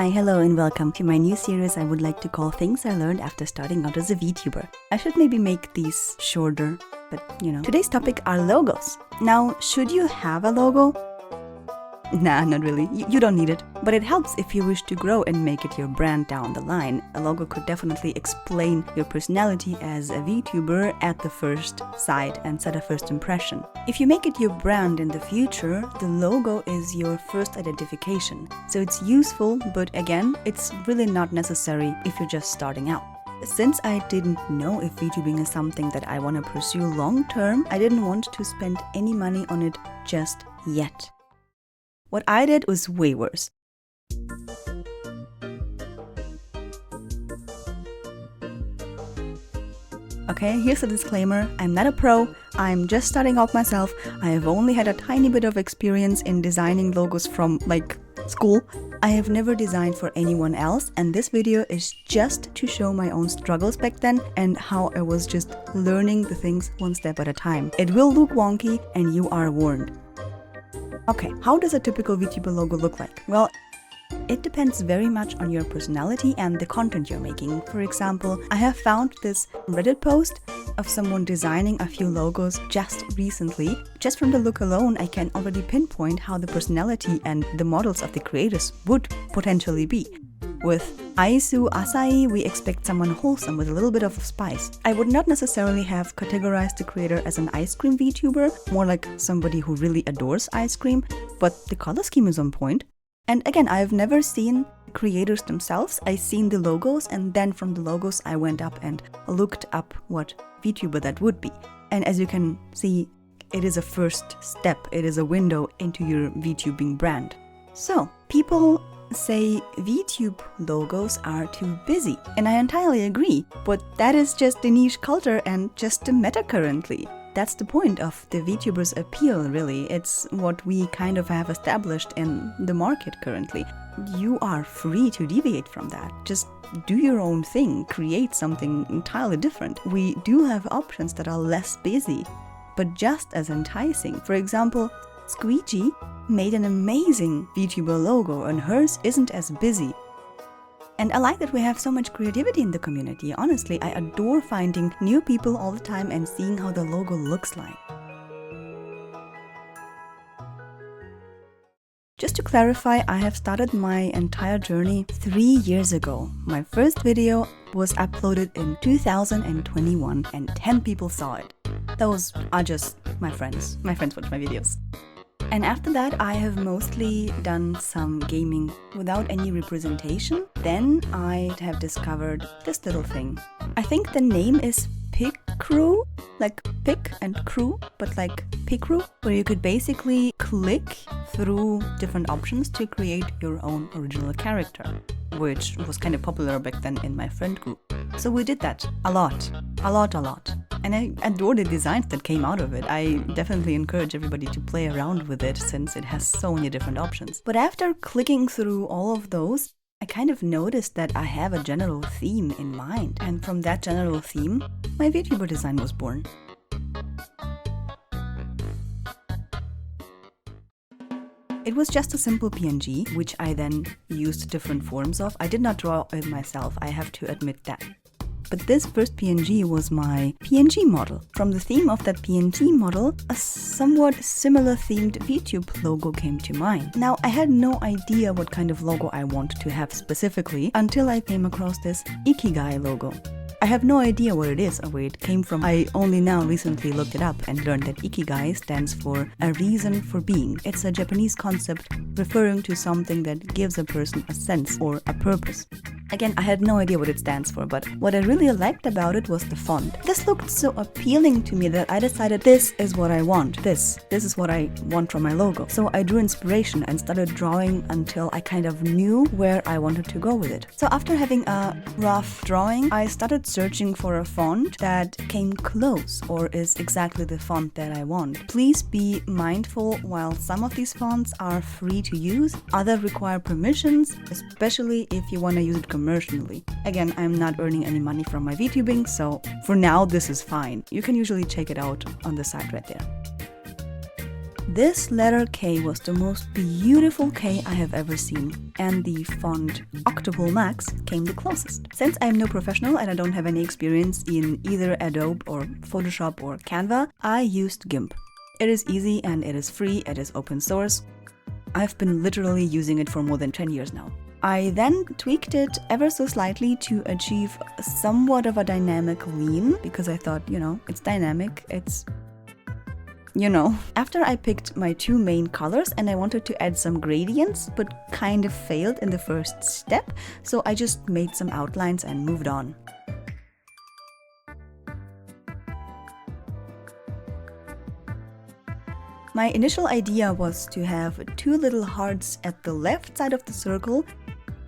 Hi, hello and welcome to my new series I would like to call Things I Learned After Starting Out as a VTuber. I should maybe make these shorter, but Today's topic are logos. Now, should you have a logo? Nah, not really. You don't need it. But it helps if you wish to grow and make it your brand down the line. A logo could definitely explain your personality as a VTuber at the first sight and set a first impression. If you make it your brand in the future, the logo is your first identification. So it's useful, but again, it's really not necessary if you're just starting out. Since I didn't know if VTubing is something that I want to pursue long term, I didn't want to spend any money on it just yet. What I did was way worse. Okay, here's a disclaimer. I'm not a pro. I'm just starting out myself. I have only had a tiny bit of experience in designing logos from, school. I have never designed for anyone else, and this video is just to show my own struggles back then and how I was just learning the things one step at a time. It will look wonky, and you are warned. Okay, how does a typical VTuber logo look like? Well, it depends very much on your personality and the content you're making. For example, I have found this Reddit post of someone designing a few logos just recently. Just from the look alone, I can already pinpoint how the personality and the models of the creators would potentially be. With Aisu Asai, we expect someone wholesome with a little bit of spice. I would not necessarily have categorized the creator as an ice cream VTuber, more like somebody who really adores ice cream, but the color scheme is on point. And again, I've never seen creators themselves. I've seen the logos, and then from the logos I went up and looked up what VTuber that would be. And as you can see, it is a first step. It is a window into your VTubing brand. So, people say VTube logos are too busy, and I entirely agree, but that is just the niche culture and just the meta currently. That's the point of the VTuber's appeal, really. It's what we kind of have established in the market currently. You are free to deviate from that. Just do your own thing, create something entirely different. We do have options that are less busy, but just as enticing. For example, Squeegee made an amazing VTuber logo, and hers isn't as busy. And I like that we have so much creativity in the community. Honestly, I adore finding new people all the time and seeing how the logo looks like. Just to clarify, I have started my entire journey 3 years ago. My first video was uploaded in 2021 and 10 people saw it. Those are just my friends. My friends watch my videos. And after that, I have mostly done some gaming without any representation. Then I have discovered this little thing. I think the name is Pick Crew, like pick and crew, but like Pick Crew, where you could basically click through different options to create your own original character, which was kind of popular back then in my friend group. So we did that a lot. And I adore the designs that came out of it. I definitely encourage everybody to play around with it since it has so many different options. But after clicking through all of those, I kind of noticed that I have a general theme in mind. And from that general theme, my VTuber design was born. It was just a simple PNG, which I then used different forms of. I did not draw it myself, I have to admit that. But this first PNG was my PNG model. From the theme of that PNG model, a somewhat similar themed VTube logo came to mind. Now, I had no idea what kind of logo I wanted to have specifically until I came across this Ikigai logo. I have no idea what it is or where it came from. I only now recently looked it up and learned that Ikigai stands for a reason for being. It's a Japanese concept referring to something that gives a person a sense or a purpose. Again, I had no idea what it stands for, but what I really liked about it was the font. This looked so appealing to me that I decided this is what I want. This is what I want from my logo. So I drew inspiration and started drawing until I kind of knew where I wanted to go with it. So after having a rough drawing, I started searching for a font that came close or is exactly the font that I want. Please be mindful, while some of these fonts are free to use, others require permissions, especially if you want to use it commercially. Again, I'm not earning any money from my VTubing, so for now this is fine. You can usually check it out on the site right there. This letter K was the most beautiful K I have ever seen, and the font Octuple Max came the closest. Since I'm no professional and I don't have any experience in either Adobe or Photoshop or Canva, I used GIMP. It is easy and it is free, it is open source. I've been literally using it for more than 10 years now. I then tweaked it ever so slightly to achieve somewhat of a dynamic lean, because I thought, it's dynamic, After I picked my two main colors and I wanted to add some gradients, but kind of failed in the first step, so I just made some outlines and moved on. My initial idea was to have two little hearts at the left side of the circle,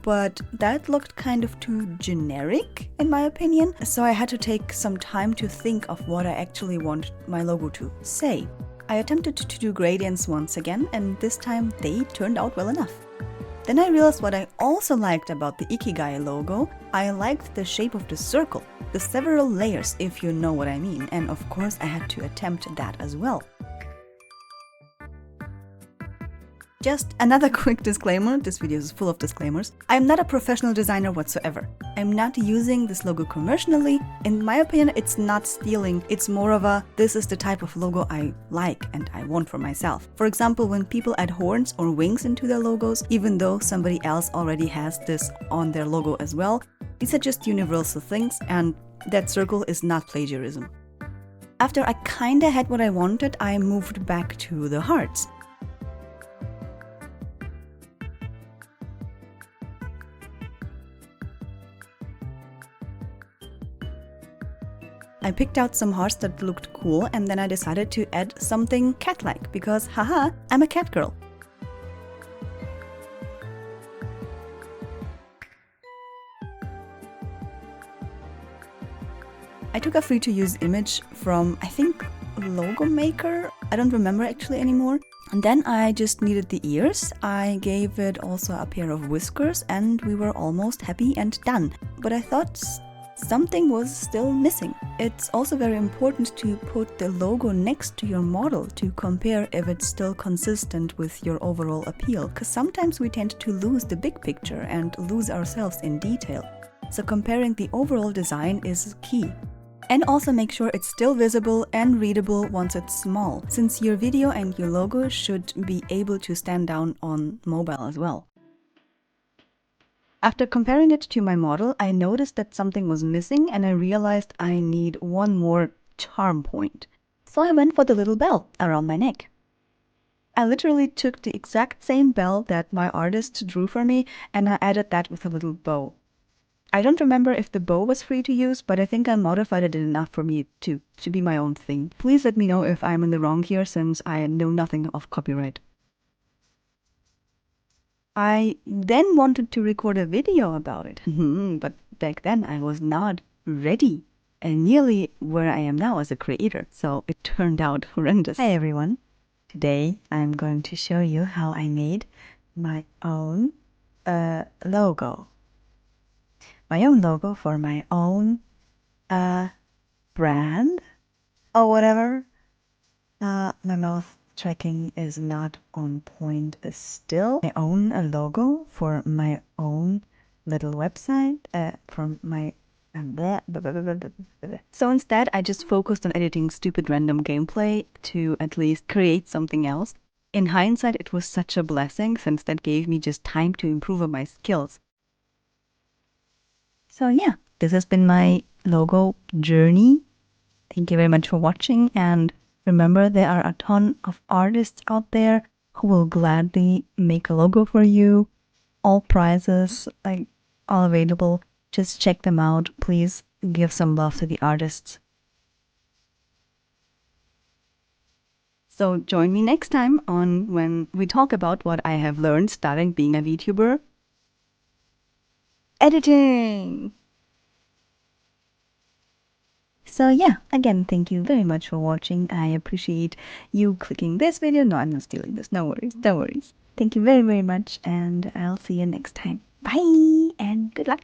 but that looked kind of too generic in my opinion, so I had to take some time to think of what I actually want my logo to say. I attempted to do gradients once again, and this time they turned out well enough. Then I realized what I also liked about the Ikigai logo. I liked the shape of the circle, the several layers if you know what I mean, and of course I had to attempt that as well. Just another quick disclaimer, this video is full of disclaimers. I'm not a professional designer whatsoever. I'm not using this logo commercially. In my opinion, it's not stealing. It's more of a, this is the type of logo I like and I want for myself. For example, when people add horns or wings into their logos, even though somebody else already has this on their logo as well, these are just universal things, and that circle is not plagiarism. After I kinda had what I wanted, I moved back to the hearts. I picked out some hearts that looked cool, and then I decided to add something cat-like because, haha, I'm a cat girl. I took a free-to-use image from, I think, Logo Maker? I don't remember actually anymore. And then I just needed the ears. I gave it also a pair of whiskers, and we were almost happy and done. But I thought something was still missing. It's also very important to put the logo next to your model to compare if it's still consistent with your overall appeal, because sometimes we tend to lose the big picture and lose ourselves in detail. So comparing the overall design is key. And also make sure it's still visible and readable once it's small, since your video and your logo should be able to stand down on mobile as well. After comparing it to my model, I noticed that something was missing and I realized I need one more charm point. So I went for the little bell around my neck. I literally took the exact same bell that my artist drew for me and I added that with a little bow. I don't remember if the bow was free to use, but I think I modified it enough for me to be my own thing. Please let me know if I'm in the wrong here, since I know nothing of copyright. I then wanted to record a video about it, but back then I was not ready and nearly where I am now as a creator, so it turned out horrendous. Hi everyone, today I'm going to show you how I made my own logo. My own logo for my own brand or whatever. My mouth tracking is not on point still. I own a logo for my own little website from my so instead I just focused on editing stupid random gameplay to at least create something else. In hindsight, it was such a blessing, since that gave me just time to improve on my skills. So yeah, this has been my logo journey. Thank you very much for watching, and remember, there are a ton of artists out there who will gladly make a logo for you. All prices, all available. Just check them out. Please give some love to the artists. So join me next time on when we talk about what I have learned starting being a VTuber. Editing! So yeah, again, thank you very much for watching. I appreciate you clicking this video. No, I'm not stealing this. No worries, no worries. Thank you very, very much, and I'll see you next time. Bye, and good luck.